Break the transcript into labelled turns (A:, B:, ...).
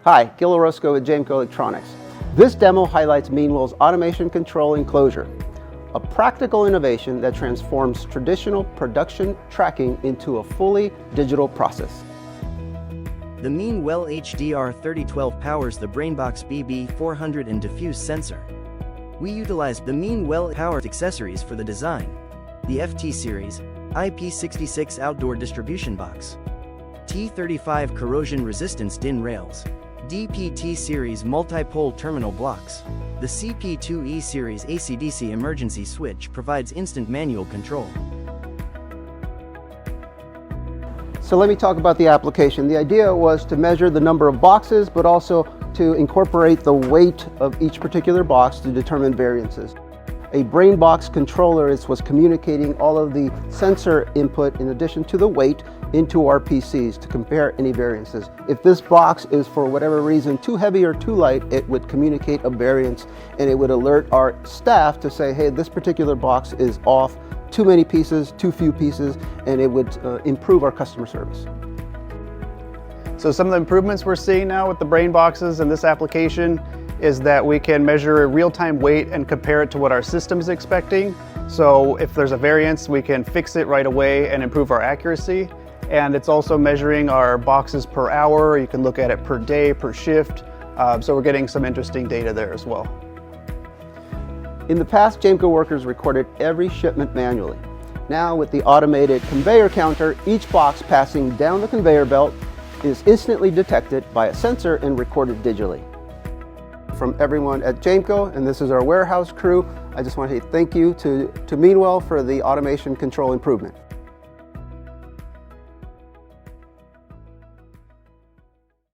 A: Hi, Gil Orozco with Jameco Electronics. This demo highlights Meanwell's automation control enclosure, a practical innovation that transforms traditional production tracking into a fully digital process.
B: The Meanwell HDR3012 powers the BrainBox BB400 and diffuse sensor. We utilized the Meanwell powered accessories for the design: the FT series, IP66 outdoor distribution box, T35 corrosion resistance DIN rails, DPT series multi-pole terminal blocks. The CP2E series AC/DC emergency switch provides instant manual control.
A: So let me talk about the application. The idea was to measure the number of boxes, but also to incorporate the weight of each particular box to determine variances. A BrainBox controller was communicating all of the sensor input in addition to the weight into our PCs to compare any variances. If this box is for whatever reason too heavy or too light, it would communicate a variance and it would alert our staff to say, hey, this particular box is off, too many pieces, too few pieces, and it would improve our customer service.
C: So some of the improvements we're seeing now with the BrainBoxes in this application is that we can measure a real-time weight and compare it to what our system is expecting. So if there's a variance, we can fix it right away and improve our accuracy. And it's also measuring our boxes per hour. You can look at it per day, per shift. So we're getting some interesting data there as well.
A: In the past, Jameco workers recorded every shipment manually. Now with the automated conveyor counter, each box passing down the conveyor belt is instantly detected by a sensor and recorded digitally. From everyone at Jameco, and this is our warehouse crew, I just want to say thank you to Meanwell for the automation control improvement.